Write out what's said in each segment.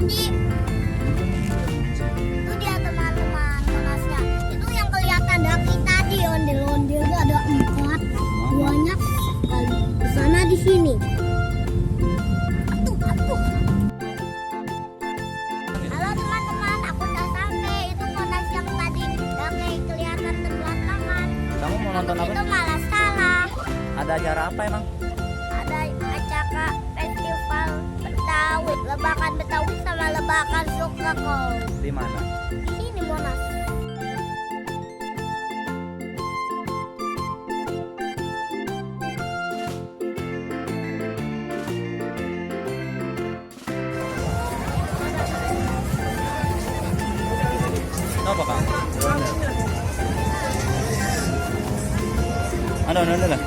tadi. Itu dia teman-teman Monasnya. Itu yang kelihatan dari tadi ondel-ondel itu ada 4. Duanya kali di sana di sini. Halo teman-teman, aku udah sampai. Itu Monas yang tadi dari kelihatan terbelakangan. Kamu mau nonton apa? Itu malah salah. Ada acara apa emang? Ada acara festival Betawi, Lebakan Betawi sama Lebakan Sukakol. Di mana? Di sini Monas. Apa kak? Ano lah?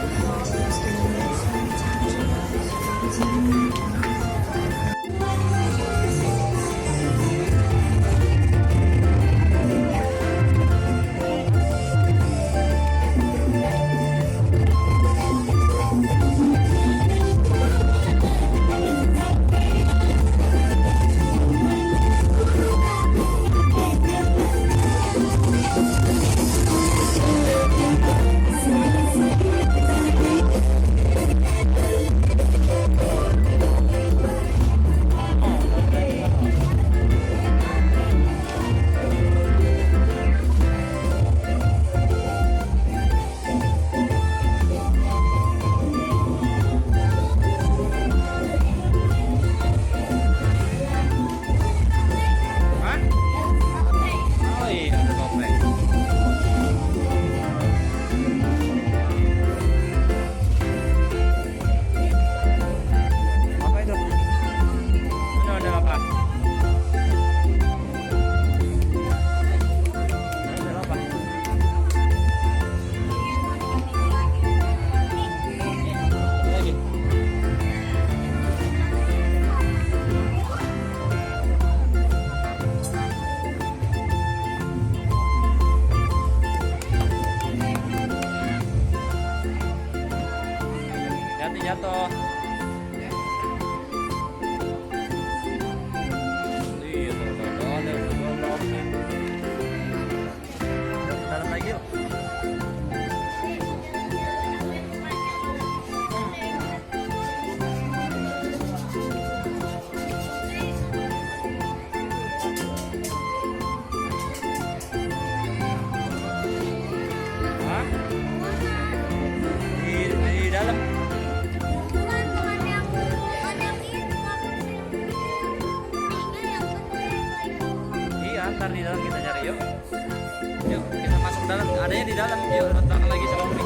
Oh iya, ada topeng. Apa itu? Ada apa? Ada apa? Lagi. Hati jatuh. Dalam lagi yuk. Hah? Di dalam. Iya, ntar di dalam kita cari yuk. Yuk, kita masuk dalam. Adanya di dalam. Yuk, letakkan lagi sama Umi.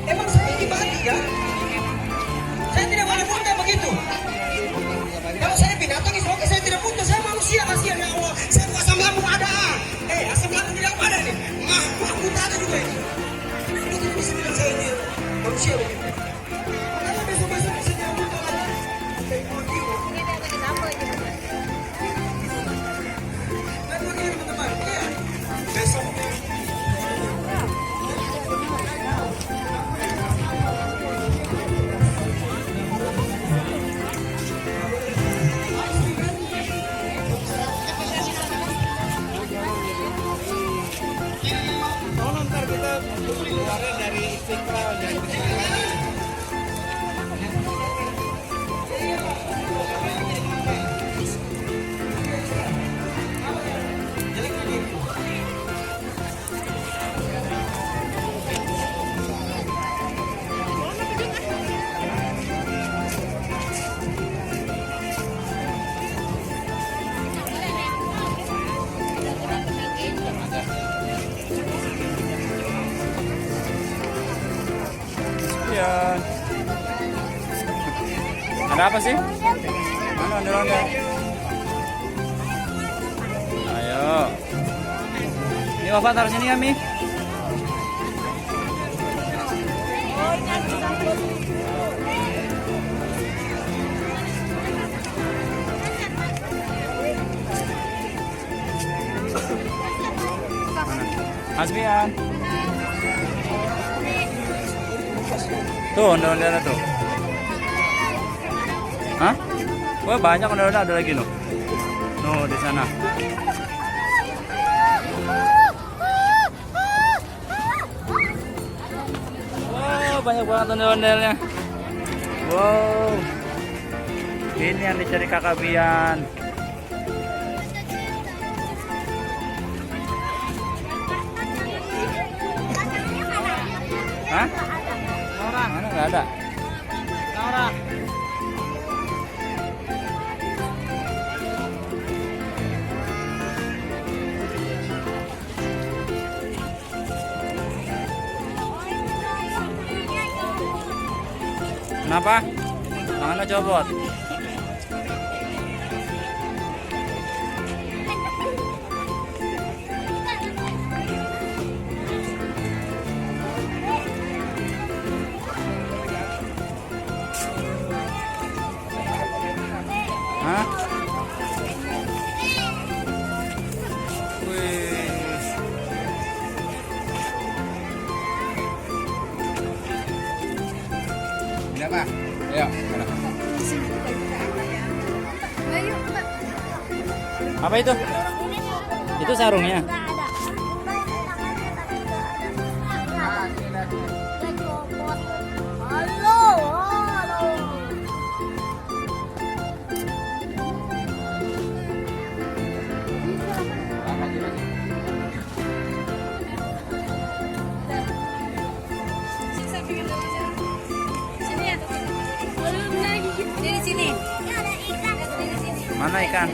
Emang saya dibagi ya? Saya tidak boleh buta begitu. Kalau saya binatang, is oke, saya tidak buta. Saya manusia, kasihan ya Allah. Saya buat asam lambung ada. Asam lambung tidak ada nih. Mah buta ada juga ini. Kenapa tidak bisa bilang saya ini manusia begitu? Karena besok-besok saya tidak buta lagi. Saya mau jiwa. Dan begini teman-teman, iya. Besok. Ntar kita keluarnya dari Istiqlal dari Iya. Ada apa sih? Mana ondel-ondel? Ayo. Ini Wafa taruh sini ya, Mi. Hasbian. Tuh, ondel-ondel tuh. Hah? Wah, banyak ondel-ondel, ada lagi noh. No, di sana. Wow, banyak banget ondel-ondelnya. Wow. Ini yang dicari Kakak Bian. Hah? Orang. Mana nggak ada? Orang. Kenapa? Tangannya copot. Hah? Wih. Ini apa? Ayo, mana? Apa itu? Itu sarungnya. Dari sini. Mana ikan?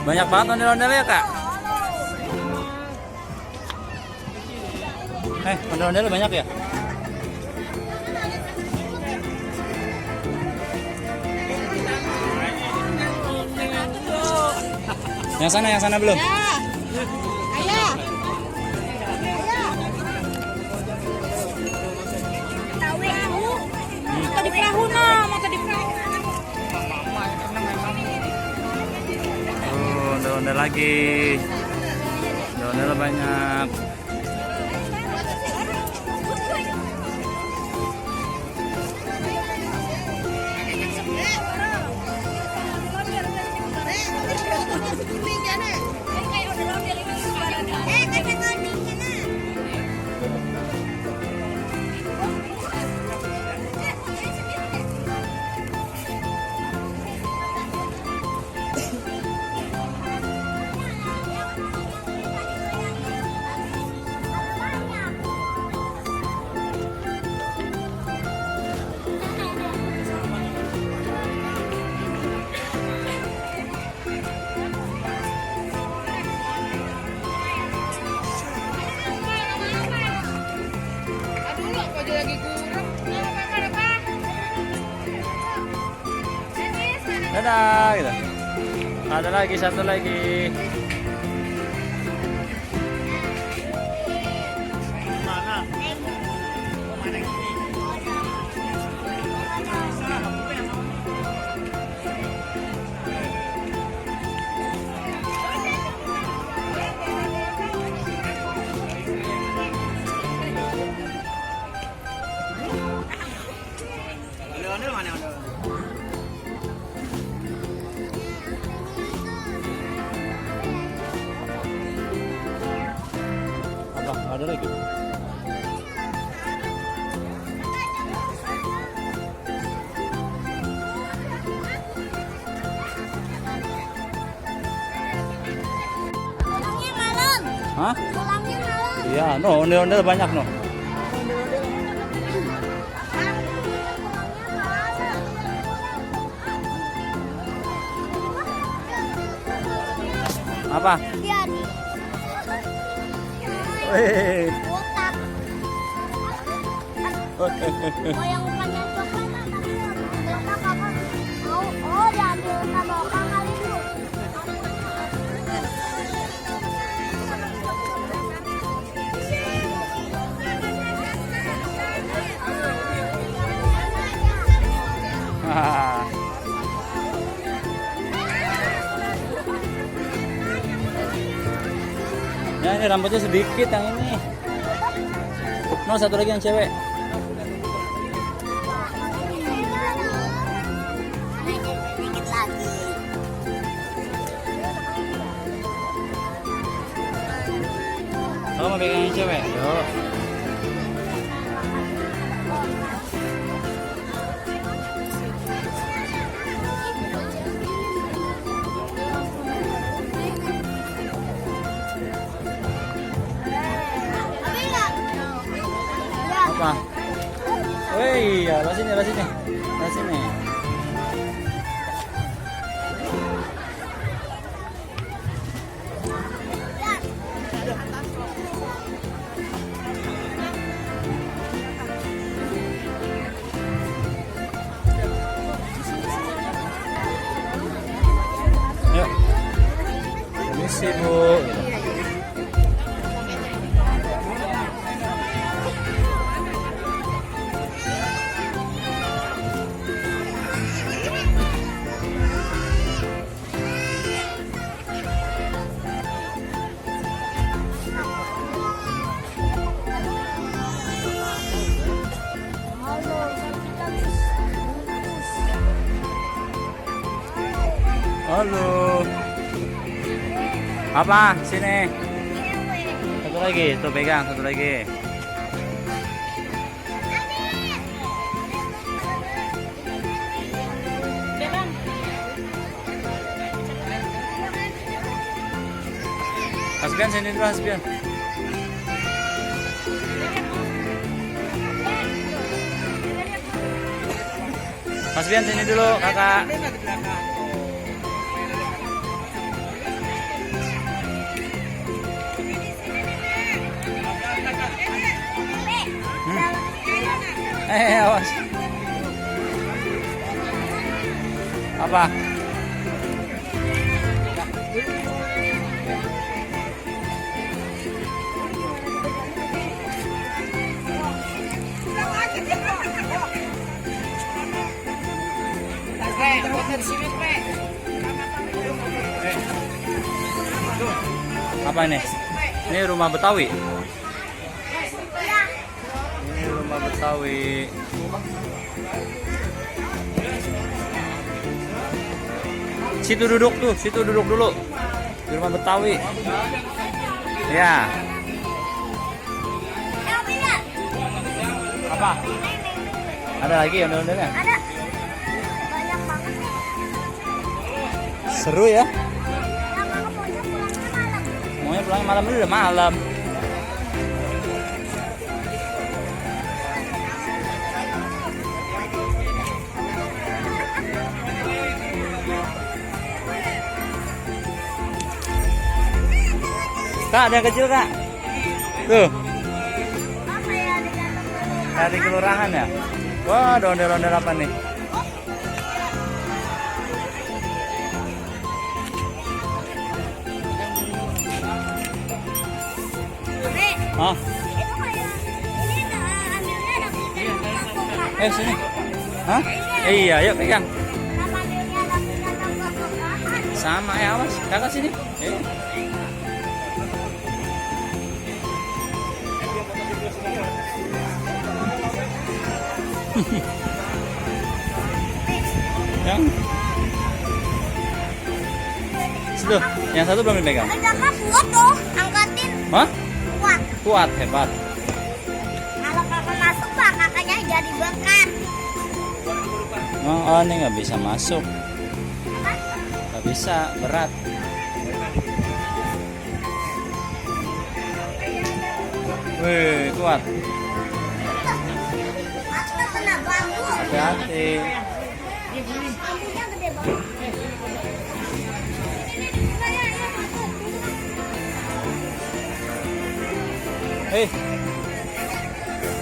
Banyak banget ondel-ondel ya, Kak? Ondel-ondel banyak ya? Yang sana belum? Ayah. Mau di perahu no, mau di perahu. Oh, ondel-ondel lagi. Ondel-ondel banyak. Dadah gitu. Ada lagi satu lagi. Mana? Ondel-ondel mana? Ada lagi. Tulangnya malam. Hah? Tulangnya malam. Iya, no, ondel-ondel banyak no. Apa? Iya nih. Wih. Botak. Oh yang umpannya coklat tapi botak apa? Oh diambil sama orang kali itu. Ya, ini rambutnya sedikit yang ini. No, satu lagi yang cewek. Dikit lagi. Kalau mau pegang yang cewek, yuk. Tapi enggak. Ya. Apa? Wih, ya, lah sini, lah sini. Lah sini. Yuk. Permisi, Bu. Gitu. Halo. Apa? Sini. Satu lagi, tuh pegang satu lagi. Hasbian sini dulu, Hasbian. Hasbian sini dulu, kakak. Awas. Apa? Apa ini? Ini rumah Betawi. Ini rumah Betawi. Situ duduk tuh, situ duduk dulu. Di rumah Betawi. Ya. Apa? Ada lagi ondel-ondelnya? Ada. Banyak banget nih. Seru ya? Yang aku maunya pulangnya malam. Maunya pulang malam dulu, udah malam. Kak, ada yang kecil, Kak. Tuh, Apa ya dengan dari kelurahan ya. Wah, ada ondel-ondel apa nih? Hah? itu kayak ini ambilnya ada Eh, sini. Hah? Iya, yuk pegang. ambilnya ada kokokan. Sama ya, awas. Kakak sini. Yang situ, yang satu belum dipegang. Kakak kuat tuh, angkatin. Hah? Kuat. Kuat, hebat. Kalau kakak masuk pak, kakaknya jadi bekat. Oh, ini nggak bisa masuk. Nggak bisa, berat. Wih, kuat. Aku kena bambu. Hati-hati. Bambunya gede banget.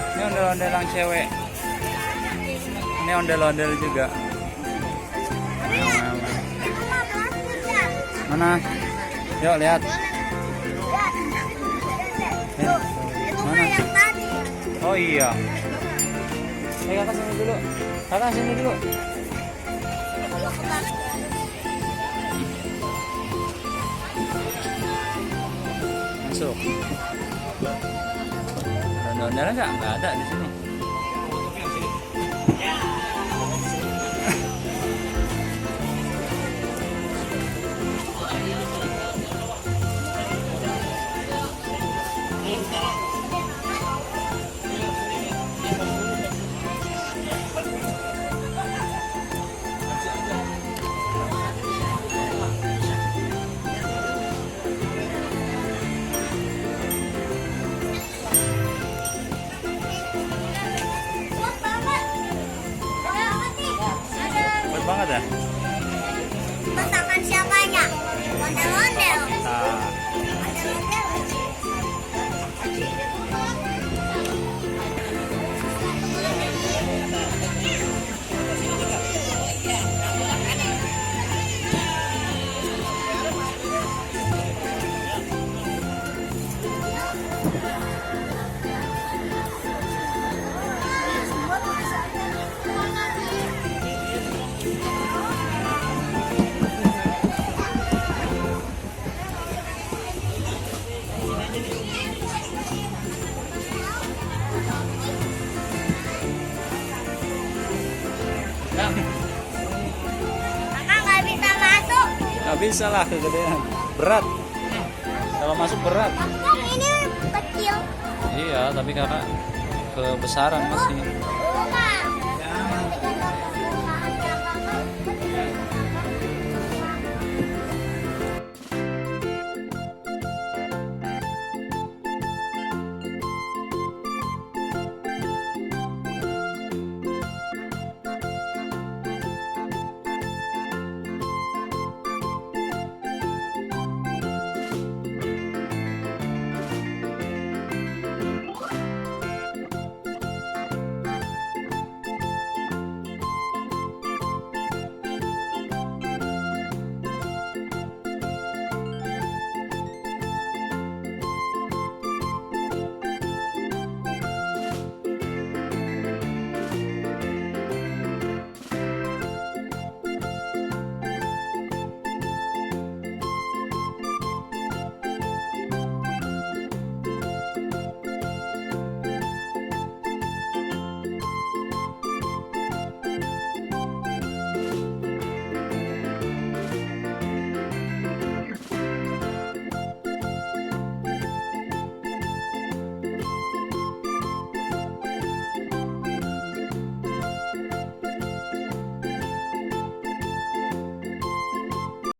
Ini ondel-ondel yang cewek. Ini ondel-ondel juga. Itu mah plastik ya. Mana? Yuk lihat. Tuh, itu mah yang tadi. Oh iya. Kakak sini dulu. Kakak sini dulu. Masuk. Ondel-ondel nggak ada di sini. Wah, banget. Banget nih. Ada Cepet banget ya. masakan siapanya? Ondel-ondel. Nah, Ondel-ondel. ya, Kakak nggak bisa masuk. nggak bisa lah kegedean. Berat. Kalau masuk berat. Kan ini kecil. Iya, tapi kakak kebesaran masih.